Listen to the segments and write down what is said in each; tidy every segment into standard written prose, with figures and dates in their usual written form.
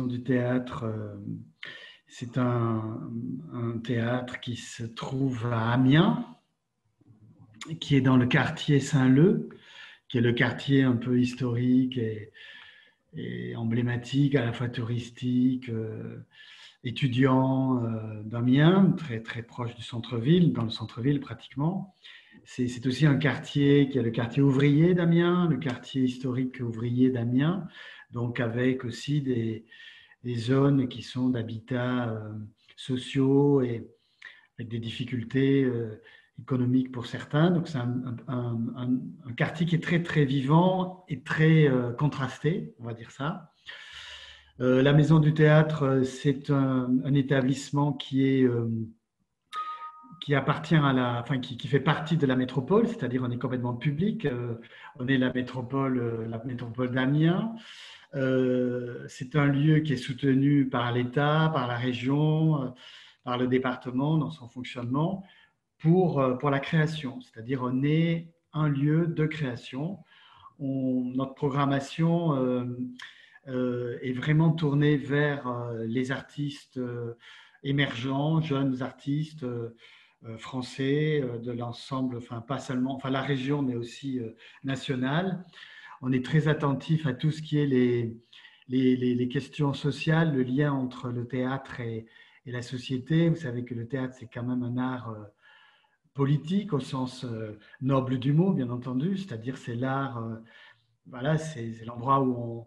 Maison du Théâtre, c'est un théâtre qui se trouve à Amiens, qui est dans le quartier Saint-Leu, qui est le quartier un peu historique et emblématique, à la fois touristique, étudiant d'Amiens, très, très proche du centre-ville, dans le centre-ville pratiquement. C'est aussi un quartier qui est le quartier ouvrier d'Amiens, le quartier historique ouvrier d'Amiens, donc avec aussi des zones qui sont d'habitat sociaux et avec des difficultés économiques pour certains. Donc c'est un quartier qui est très très vivant et très contrasté, on va dire ça. La Maison du Théâtre, c'est un établissement qui appartient qui fait partie de la métropole, c'est-à-dire on est complètement public. On est la métropole d'Amiens. C'est un lieu qui est soutenu par l'État, par la région, par le département dans son fonctionnement pour la création. C'est-à-dire on est un lieu de création. Notre programmation est vraiment tournée vers les artistes émergents, jeunes artistes français de l'ensemble, pas seulement, la région, mais aussi nationale. On est très attentif à tout ce qui est les questions sociales, le lien entre le théâtre et la société. Vous savez que le théâtre, c'est quand même un art politique au sens noble du mot, bien entendu, c'est-à-dire c'est l'art, c'est l'endroit où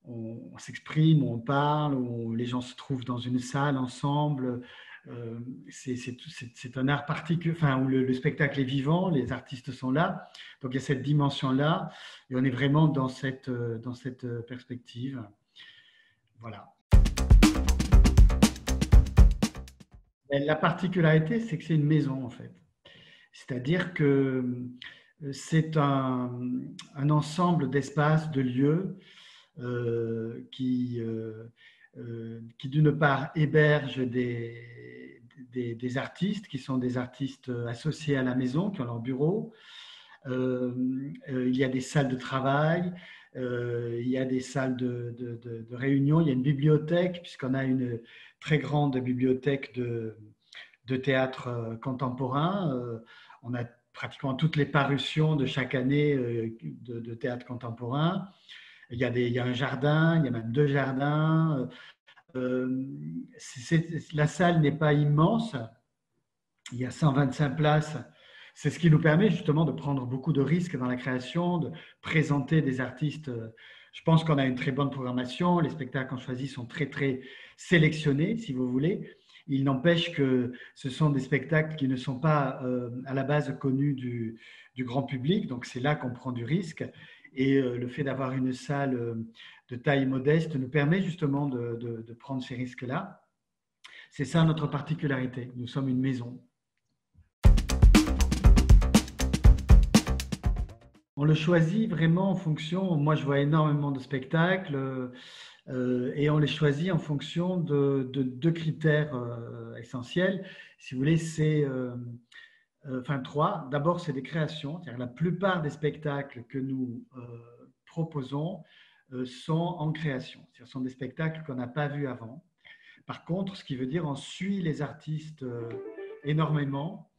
on s'exprime, où on parle, où les gens se trouvent dans une salle ensemble. C'est un art particulier, où le spectacle est vivant, les artistes sont là. Donc il y a cette dimension-là, et on est vraiment dans cette perspective. Voilà. Et la particularité, c'est que c'est une maison, en fait. C'est-à-dire que c'est un ensemble d'espaces, de lieux qui d'une part hébergent des artistes qui sont des artistes associés à la maison, qui ont leur bureau. Il y a des salles de travail, il y a des salles de réunion, il y a une bibliothèque, puisqu'on a une très grande bibliothèque de théâtre contemporain. On a pratiquement toutes les parutions de chaque année de théâtre contemporain. Il y a un jardin, il y a même 2 jardins. La salle n'est pas immense. Il y a 125 places. C'est ce qui nous permet justement de prendre beaucoup de risques dans la création, de présenter des artistes. Je pense qu'on a une très bonne programmation. Les spectacles qu'on choisit sont très, très sélectionnés, si vous voulez. Il n'empêche que ce sont des spectacles qui ne sont pas à la base connus du grand public. Donc, c'est là qu'on prend du risque. Et le fait d'avoir une salle de taille modeste nous permet justement de prendre ces risques-là. C'est ça notre particularité. Nous sommes une maison. On le choisit vraiment en fonction, moi je vois énormément de spectacles et on les choisit en fonction de 2 critères essentiels. Si vous voulez, c'est 3. D'abord, c'est des créations. C'est-à-dire la plupart des spectacles que nous proposons sont en création. Ce sont des spectacles qu'on n'a pas vus avant. Par contre, ce qui veut dire on suit les artistes énormément.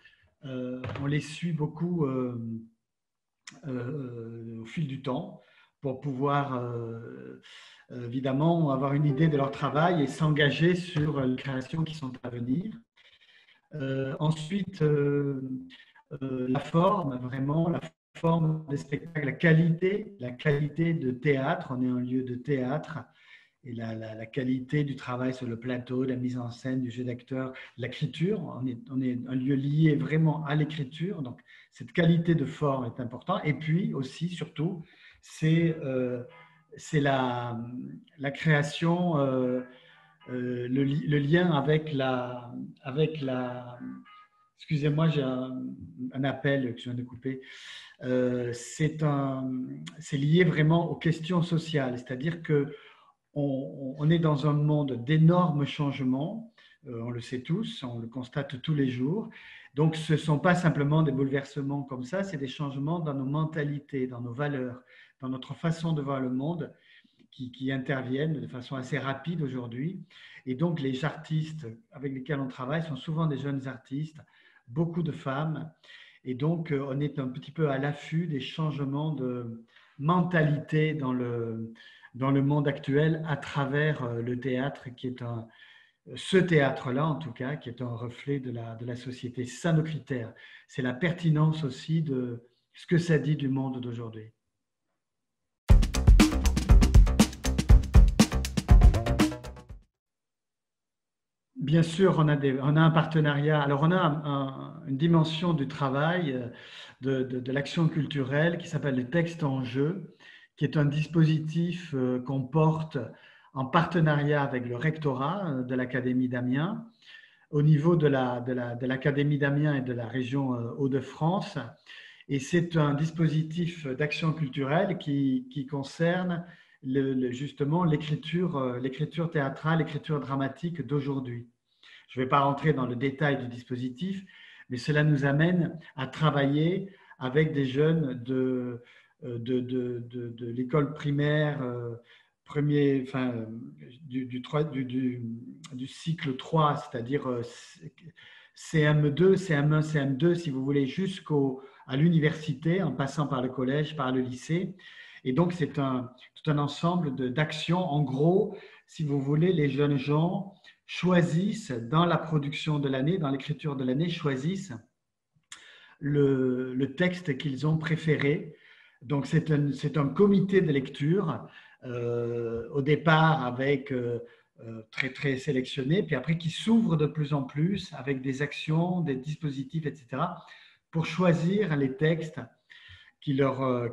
On les suit beaucoup au fil du temps pour pouvoir évidemment avoir une idée de leur travail et s'engager sur les créations qui sont à venir. Ensuite, la forme, vraiment, la forme des spectacles, la qualité de théâtre. On est un lieu de théâtre et la qualité du travail sur le plateau, la mise en scène, du jeu d'acteur, l'écriture. On est un lieu lié vraiment à l'écriture. Donc, cette qualité de forme est importante. Et puis aussi, surtout, c'est la création, le lien avec la excusez-moi, j'ai un appel que je viens de couper. C'est lié vraiment aux questions sociales, c'est-à-dire que on est dans un monde d'énormes changements, on le sait tous, on le constate tous les jours. Donc, ce ne sont pas simplement des bouleversements comme ça, c'est des changements dans nos mentalités, dans nos valeurs, dans notre façon de voir le monde qui interviennent de façon assez rapide aujourd'hui. Et donc, les artistes avec lesquels on travaille sont souvent des jeunes artistes, beaucoup de femmes. Et donc, on est un petit peu à l'affût des changements de mentalité dans le monde actuel à travers le théâtre, qui est ce théâtre-là, en tout cas, qui est un reflet de la société. C'est ça nos critères. C'est la pertinence aussi de ce que ça dit du monde d'aujourd'hui. Bien sûr, on a un partenariat. Alors, on a une dimension du travail, de l'action culturelle qui s'appelle le texte en jeu, qui est un dispositif qu'on porte en partenariat avec le rectorat de l'Académie d'Amiens, au niveau de l'Académie d'Amiens et de la région Hauts-de-France. Et c'est un dispositif d'action culturelle qui concerne justement l'écriture théâtrale, l'écriture dramatique d'aujourd'hui. Je ne vais pas rentrer dans le détail du dispositif, mais cela nous amène à travailler avec des jeunes de l'école primaire, du cycle 3, c'est-à-dire CM2, CM1, CM2, si vous voulez, jusqu'à l'université, en passant par le collège, par le lycée. Et donc, c'est tout un ensemble d'actions. En gros, si vous voulez, les jeunes gens choisissent dans la production de l'année, dans l'écriture de l'année, choisissent le texte qu'ils ont préféré. Donc, c'est un comité de lecture, au départ avec très, très sélectionné, puis après qui s'ouvre de plus en plus avec des actions, des dispositifs, etc., pour choisir les textes qui leur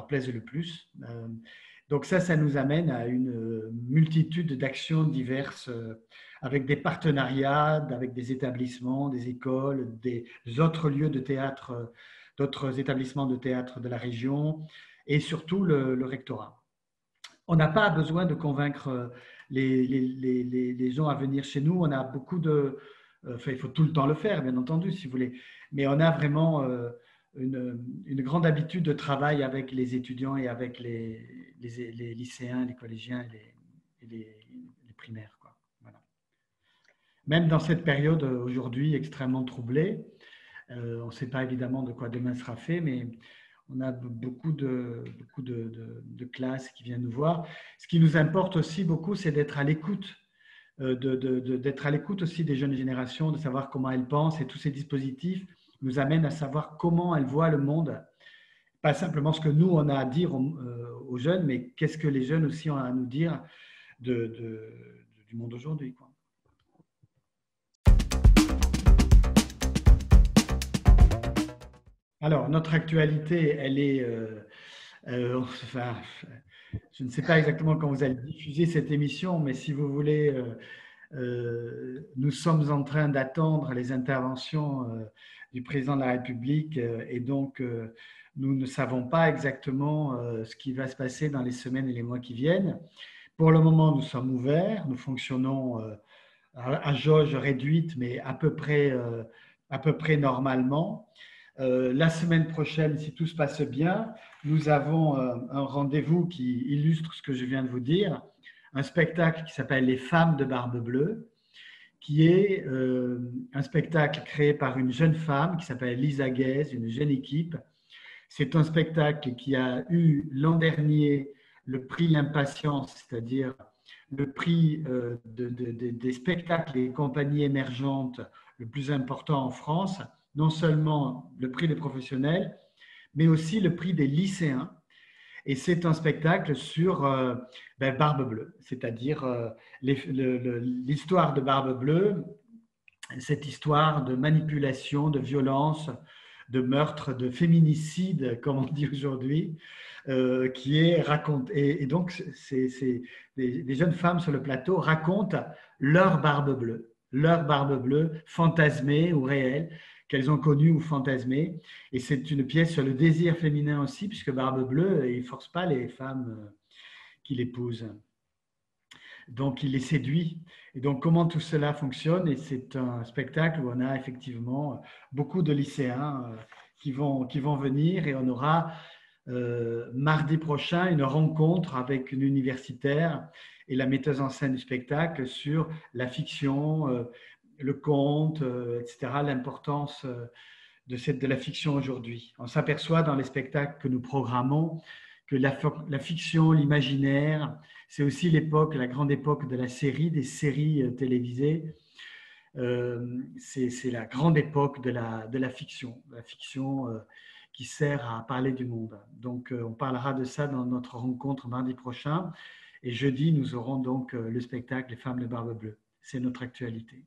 plaisent le plus. Donc ça nous amène à une multitude d'actions diverses avec des partenariats, avec des établissements, des écoles, des autres lieux de théâtre, d'autres établissements de théâtre de la région et surtout le rectorat. On n'a pas besoin de convaincre les gens à venir chez nous. On a beaucoup de... Enfin, il faut tout le temps le faire, bien entendu, si vous voulez. Mais on a vraiment une grande habitude de travail avec les étudiants et avec les lycéens, les collégiens et les primaires, quoi. Voilà. Même dans cette période aujourd'hui extrêmement troublée, on ne sait pas évidemment de quoi demain sera fait, mais on a beaucoup de classes qui viennent nous voir. Ce qui nous importe aussi beaucoup, c'est d'être à l'écoute, d'être à l'écoute aussi des jeunes générations, de savoir comment elles pensent, et tous ces dispositifs nous amènent à savoir comment elles voient le monde. Pas simplement ce que nous, on a à dire aux jeunes, mais qu'est-ce que les jeunes aussi ont à nous dire du monde aujourd'hui, quoi. Alors, notre actualité, elle est... enfin, je ne sais pas exactement quand vous allez diffuser cette émission, mais si vous voulez, nous sommes en train d'attendre les interventions du président de la République et donc nous ne savons pas exactement ce qui va se passer dans les semaines et les mois qui viennent. Pour le moment, nous sommes ouverts, nous fonctionnons à jauge réduite, mais à peu près normalement. La semaine prochaine, si tout se passe bien, nous avons un rendez-vous qui illustre ce que je viens de vous dire, un spectacle qui s'appelle Les Femmes de Barbe Bleue, qui est un spectacle créé par une jeune femme qui s'appelle Lisa Guez, une jeune équipe. C'est un spectacle qui a eu l'an dernier le prix L'Impatience, c'est-à-dire le prix des spectacles et compagnies émergentes le plus important en France, non seulement le prix des professionnels, mais aussi le prix des lycéens. Et c'est un spectacle sur Barbe Bleue, c'est-à-dire l'histoire de Barbe Bleue, cette histoire de manipulation, de violence, de meurtre, de féminicide, comme on dit aujourd'hui, qui est racontée. Et donc, des jeunes femmes sur le plateau racontent leur barbe bleue fantasmée ou réelle, qu'elles ont connue ou fantasmée. Et c'est une pièce sur le désir féminin aussi, puisque Barbe Bleue, il ne force pas les femmes qu'il épouse. Donc, il les séduit. Et donc, comment tout cela fonctionne? Et c'est un spectacle où on a effectivement beaucoup de lycéens qui vont venir et on aura mardi prochain une rencontre avec une universitaire et la metteuse en scène du spectacle sur la fiction, le conte, etc., l'importance de la fiction aujourd'hui. On s'aperçoit dans les spectacles que nous programmons que la fiction, l'imaginaire, c'est aussi l'époque, la grande époque de la série, des séries télévisées. C'est la grande époque de la fiction qui sert à parler du monde. Donc, on parlera de ça dans notre rencontre mardi prochain. Et jeudi, nous aurons donc le spectacle Les Femmes de Barbe Bleue. C'est notre actualité.